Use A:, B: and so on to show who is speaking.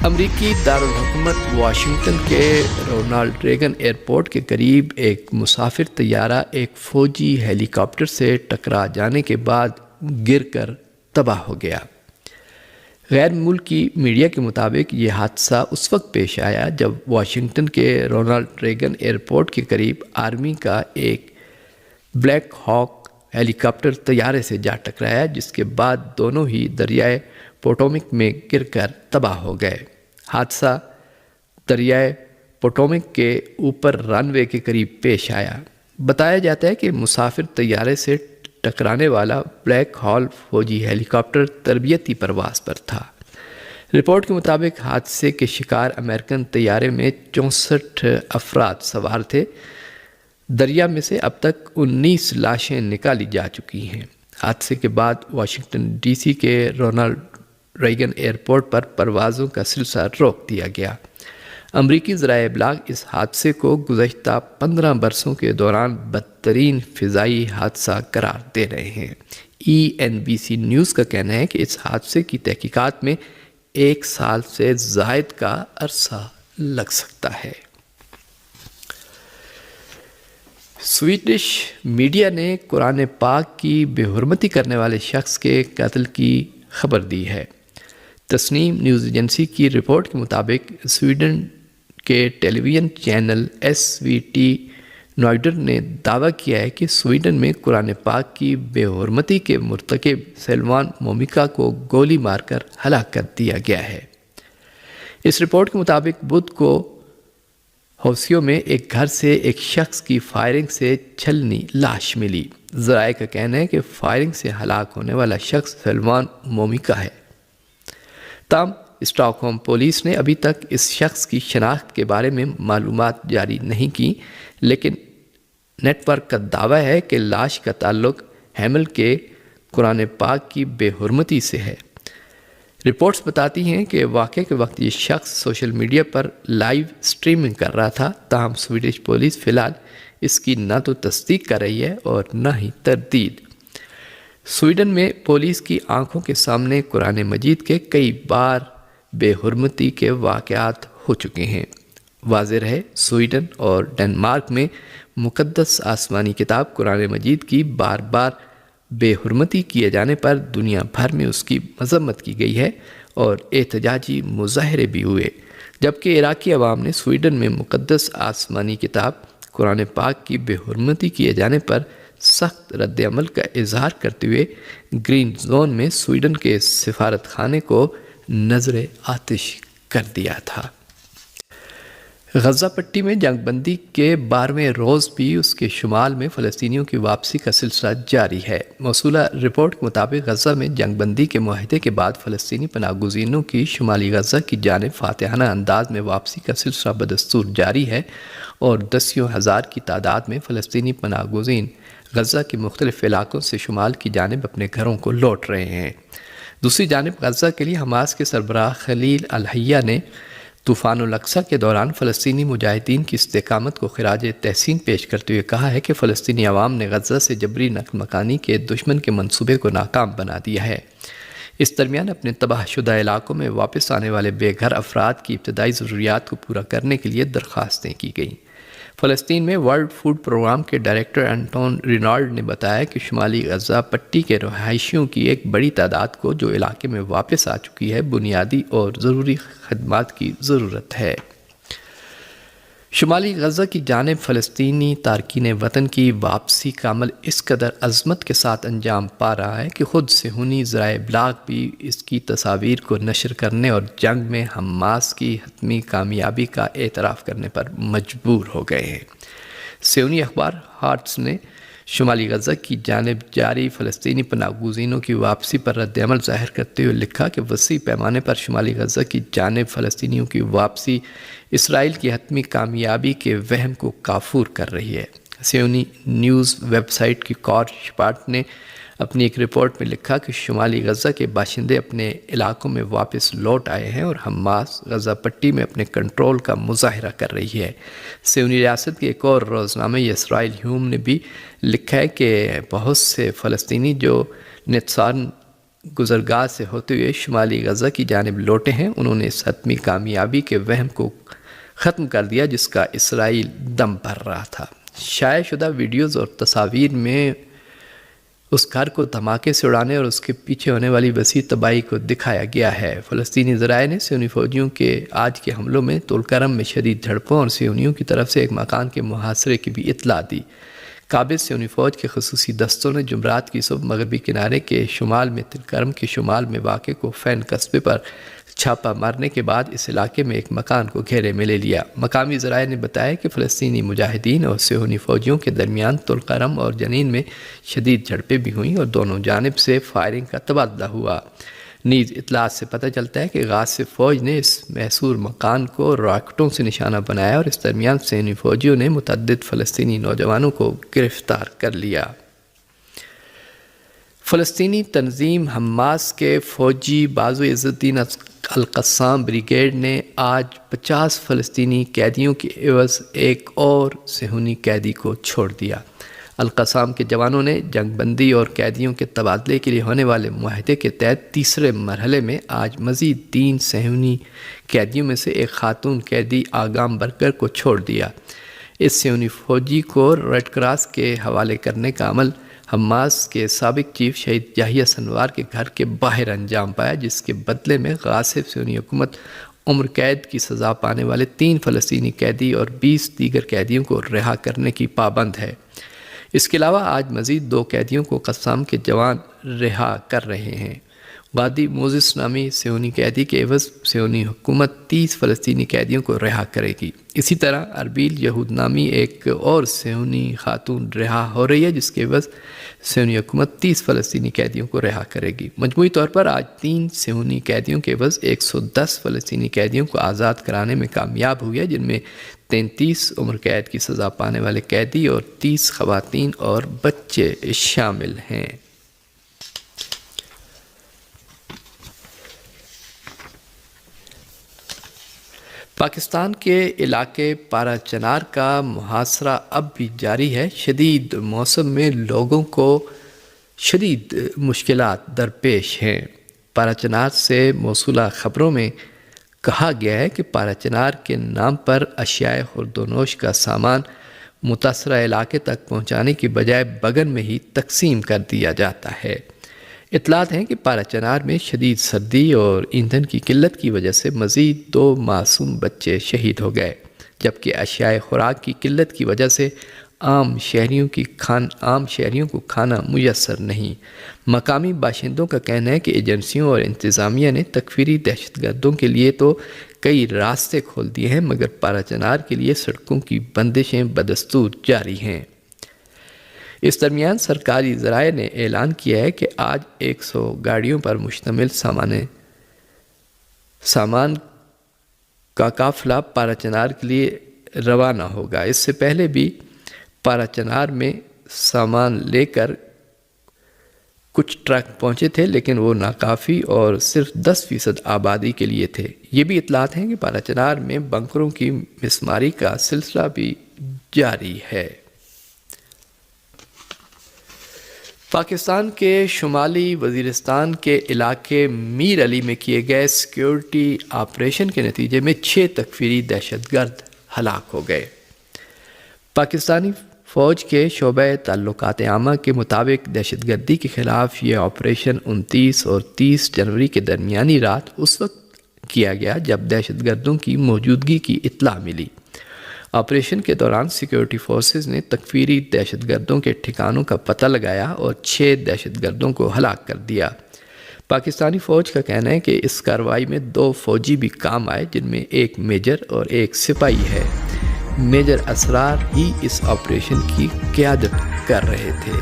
A: امریکی دارالحکومت واشنگٹن کے رونالڈ ریگن ایئرپورٹ کے قریب ایک مسافر طیارہ ایک فوجی ہیلی کاپٹر سے ٹکرا جانے کے بعد گر کر تباہ ہو گیا۔ غیر ملکی میڈیا کے مطابق یہ حادثہ اس وقت پیش آیا جب واشنگٹن کے رونالڈ ریگن ایئرپورٹ کے قریب آرمی کا ایک بلیک ہاک ہیلی کاپٹر طیارے سے جا ٹکرایا، جس کے بعد دونوں ہی دریائے پوٹومک میں گر کر تباہ ہو گئے۔ حادثہ دریائے پوٹومک کے اوپر رن وے کے قریب پیش آیا۔ بتایا جاتا ہے کہ مسافر طیارے سے ٹکرانے والا بلیک ہال فوجی ہیلی کاپٹر تربیتی پرواز پر تھا۔ رپورٹ کے مطابق حادثے کے شکار امریکن طیارے میں 64 افراد سوار تھے۔ دریا میں سے اب تک 19 لاشیں نکالی جا چکی ہیں۔ حادثے کے بعد واشنگٹن ڈی سی کے رونالڈ ریگن ایئرپورٹ پر پروازوں کا سلسلہ روک دیا گیا۔ امریکی ذرائع ابلاغ اس حادثے کو گزشتہ 15 برسوں کے دوران بدترین فضائی حادثہ قرار دے رہے ہیں۔ NBC نیوز کا کہنا ہے کہ اس حادثے کی تحقیقات میں 1 سال سے زائد کا عرصہ لگ سکتا ہے۔ سویڈش میڈیا نے قرآن پاک کی بے حرمتی کرنے والے شخص کے قتل کی خبر دی ہے۔ تسنیم نیوز ایجنسی کی رپورٹ کے مطابق سویڈن کے ٹیلی ویژن چینل SVT نوائڈر نے دعویٰ کیا ہے کہ سویڈن میں قرآن پاک کی بے حرمتی کے مرتکب سلمان مومیکا کو گولی مار کر ہلاک کر دیا گیا ہے۔ اس رپورٹ کے مطابق بدھ کو ہوسیو میں ایک گھر سے ایک شخص کی فائرنگ سے چھلنی لاش ملی۔ ذرائع کا کہنا ہے کہ فائرنگ سے ہلاک ہونے والا شخص سلمان مومیکا ہے۔ تاہم اسٹاک ہوم پولیس نے ابھی تک اس شخص کی شناخت کے بارے میں معلومات جاری نہیں کی، لیکن نیٹ ورک کا دعویٰ ہے کہ لاش کا تعلق حمل کے قرآن پاک کی بے حرمتی سے ہے۔ رپورٹس بتاتی ہیں کہ واقعے کے وقت یہ شخص سوشل میڈیا پر لائیو سٹریمنگ کر رہا تھا، تاہم سویڈش پولیس فی الحال اس کی نہ تو تصدیق کر رہی ہے اور نہ ہی تردید۔ سویڈن میں پولیس کی آنکھوں کے سامنے قرآن مجید کے کئی بار بے حرمتی کے واقعات ہو چکے ہیں۔ واضح رہے، سویڈن اور ڈنمارک میں مقدس آسمانی کتاب قرآن مجید کی بار بار بے حرمتی کیے جانے پر دنیا بھر میں اس کی مذمت کی گئی ہے اور احتجاجی مظاہرے بھی ہوئے، جبکہ عراقی عوام نے سویڈن میں مقدس آسمانی کتاب قرآن پاک کی بے حرمتی کیے جانے پر سخت رد عمل کا اظہار کرتے ہوئے گرین زون میں سویڈن کے سفارت خانے کو نذر آتش کر دیا تھا۔ غزہ پٹی میں جنگ بندی کے 12ویں روز بھی اس کے شمال میں فلسطینیوں کی واپسی کا سلسلہ جاری ہے۔ موصولہ رپورٹ کے مطابق غزہ میں جنگ بندی کے معاہدے کے بعد فلسطینی پناہ گزینوں کی شمالی غزہ کی جانب فاتحانہ انداز میں واپسی کا سلسلہ بدستور جاری ہے اور دسیوں ہزار کی تعداد میں فلسطینی پناہ گزین غزہ کے مختلف علاقوں سے شمال کی جانب اپنے گھروں کو لوٹ رہے ہیں۔ دوسری جانب غزہ کے لیے حماس کے سربراہ خلیل الحیہ نے طوفان الاقصی کے دوران فلسطینی مجاہدین کی استقامت کو خراج تحسین پیش کرتے ہوئے کہا ہے کہ فلسطینی عوام نے غزہ سے جبری نقل مکانی کے دشمن کے منصوبے کو ناکام بنا دیا ہے۔ اس درمیان اپنے تباہ شدہ علاقوں میں واپس آنے والے بے گھر افراد کی ابتدائی ضروریات کو پورا کرنے کے لیے درخواستیں کی گئیں۔ فلسطین میں ورلڈ فوڈ پروگرام کے ڈائریکٹر انٹون رینالڈ نے بتایا کہ شمالی غزہ پٹی کے رہائشیوں کی ایک بڑی تعداد کو جو علاقے میں واپس آ چکی ہے بنیادی اور ضروری خدمات کی ضرورت ہے۔ شمالی غزہ کی جانب فلسطینی تارکین وطن کی واپسی کا عمل اس قدر عظمت کے ساتھ انجام پا رہا ہے کہ خود صہیونی ذرائع ابلاغ بھی اس کی تصاویر کو نشر کرنے اور جنگ میں حماس کی حتمی کامیابی کا اعتراف کرنے پر مجبور ہو گئے ہیں۔ صہیونی اخبار ہارٹس نے شمالی غزہ کی جانب جاری فلسطینی پناہ گزینوں کی واپسی پر رد عمل ظاہر کرتے ہوئے لکھا کہ وسیع پیمانے پر شمالی غزہ کی جانب فلسطینیوں کی واپسی اسرائیل کی حتمی کامیابی کے وہم کو کافور کر رہی ہے۔ صہیونی نیوز ویب سائٹ کی کور شپارٹ نے اپنی ایک رپورٹ میں لکھا کہ شمالی غزہ کے باشندے اپنے علاقوں میں واپس لوٹ آئے ہیں اور حماس غزہ پٹی میں اپنے کنٹرول کا مظاہرہ کر رہی ہے۔ صہیونی ریاست کے ایک اور روزنامے اسرائیل ہیوم نے بھی لکھا ہے کہ بہت سے فلسطینی جو نیتسان گزرگاہ سے ہوتے ہوئے شمالی غزہ کی جانب لوٹے ہیں، انہوں نے اس حتمی کامیابی کے وہم کو ختم کر دیا جس کا اسرائیل دم بھر رہا تھا۔ شائع شدہ ویڈیوز اور تصاویر میں اس گھر کو دھماکے سے اڑانے اور اس کے پیچھے ہونے والی وسیع تباہی کو دکھایا گیا ہے۔ فلسطینی ذرائع نے صہیونی فوجیوں کے آج کے حملوں میں طولکرم میں شدید جھڑپوں اور صہیونیوں کی طرف سے ایک مکان کے محاصرے کی بھی اطلاع دی۔ قابض صہیونی فوج کے خصوصی دستوں نے جمعرات کی صبح مغربی کنارے کے شمال میں تل کرم کے شمال میں واقع کوفین قصبے پر چھاپہ مارنے کے بعد اس علاقے میں ایک مکان کو گھیرے میں لے لیا۔ مقامی ذرائع نے بتایا کہ فلسطینی مجاہدین اور صہیونی فوجیوں کے درمیان طولکرم اور جنین میں شدید جھڑپیں بھی ہوئیں اور دونوں جانب سے فائرنگ کا تبادلہ ہوا۔ نیز اطلاعات سے پتہ چلتا ہے کہ غاصب فوج نے اس محصور مکان کو راکٹوں سے نشانہ بنایا اور اس درمیان صہیونی فوجیوں نے متعدد فلسطینی نوجوانوں کو گرفتار کر لیا۔ فلسطینی تنظیم حماس کے فوجی بازو عز الدین القسام بریگیڈ نے آج 50 فلسطینی قیدیوں کے عوض ایک اور صہیونی قیدی کو چھوڑ دیا۔ القسام کے جوانوں نے جنگ بندی اور قیدیوں کے تبادلے کے لیے ہونے والے معاہدے کے تحت تیسرے مرحلے میں آج مزید 3 صہیونی قیدیوں میں سے ایک خاتون قیدی آگام برگر کو چھوڑ دیا۔ اس صہیونی فوجی کو ریڈ کراس کے حوالے کرنے کا عمل حماس کے سابق چیف شہید یحییٰ سنوار کے گھر کے باہر انجام پایا، جس کے بدلے میں غاصب صہیونی حکومت عمر قید کی سزا پانے والے 3 فلسطینی قیدی اور 20 دیگر قیدیوں کو رہا کرنے کی پابند ہے۔ اس کے علاوہ آج مزید 2 قیدیوں کو قسام کے جوان رہا کر رہے ہیں۔ وادی موزس نامی صہیونی قیدی کے عوض صہیونی حکومت 30 فلسطینی قیدیوں کو رہا کرے گی۔ اسی طرح اربیل یہود نامی ایک اور صہیونی خاتون رہا ہو رہی ہے، جس کے عوض صہیونی حکومت 30 فلسطینی قیدیوں کو رہا کرے گی۔ مجموعی طور پر آج 3 صہیونی قیدیوں کے عوض 110 فلسطینی قیدیوں کو آزاد کرانے میں کامیاب ہوئی ہے، جن میں 33 عمر قید کی سزا پانے والے قیدی اور 30 خواتین اور بچے شامل ہیں۔ پاکستان کے علاقے پارا چنار کا محاصرہ اب بھی جاری ہے۔ شدید موسم میں لوگوں کو شدید مشکلات درپیش ہیں۔ پارا چنار سے موصولہ خبروں میں کہا گیا ہے کہ پارا چنار کے نام پر اشیاء خورد و نوش کا سامان متاثرہ علاقے تک پہنچانے کی بجائے بگن میں ہی تقسیم کر دیا جاتا ہے۔ اطلاعات ہیں کہ پارا چنار میں شدید سردی اور ایندھن کی قلت کی وجہ سے مزید 2 معصوم بچے شہید ہو گئے، جبکہ اشیاء خوراک کی قلت کی وجہ سے عام شہریوں کو کھانا میسر نہیں۔ مقامی باشندوں کا کہنا ہے کہ ایجنسیوں اور انتظامیہ نے تکفیری دہشت گردوں کے لیے تو کئی راستے کھول دیے ہیں، مگر پارا چنار کے لیے سڑکوں کی بندشیں بدستور جاری ہیں۔ اس درمیان سرکاری ذرائع نے اعلان کیا ہے کہ آج 100 گاڑیوں پر مشتمل سامان کا قافلہ پارا چنار کے لیے روانہ ہوگا۔ اس سے پہلے بھی پارا چنار میں سامان لے کر کچھ ٹرک پہنچے تھے، لیکن وہ ناکافی اور صرف 10% آبادی کے لیے تھے۔ یہ بھی اطلاعات ہیں کہ پارا چنار میں بنکروں کی مسماری کا سلسلہ بھی جاری ہے۔ پاکستان کے شمالی وزیرستان کے علاقے میر علی میں کیے گئے سیکیورٹی آپریشن کے نتیجے میں 6 تکفیری دہشت گرد ہلاک ہو گئے۔ پاکستانی فوج کے شعبہ تعلقات عامہ کے مطابق دہشت گردی کے خلاف یہ آپریشن 29 اور 30 جنوری کے درمیانی رات اس وقت کیا گیا جب دہشت گردوں کی موجودگی کی اطلاع ملی۔ آپریشن کے دوران سیکیورٹی فورسز نے تکفیری دہشت گردوں کے ٹھکانوں کا پتہ لگایا اور 6 دہشت گردوں کو ہلاک کر دیا۔ پاکستانی فوج کا کہنا ہے کہ اس کارروائی میں 2 فوجی بھی کام آئے، جن میں ایک میجر اور ایک سپاہی ہے۔ میجر اسرار ہی اس آپریشن کی قیادت کر رہے تھے۔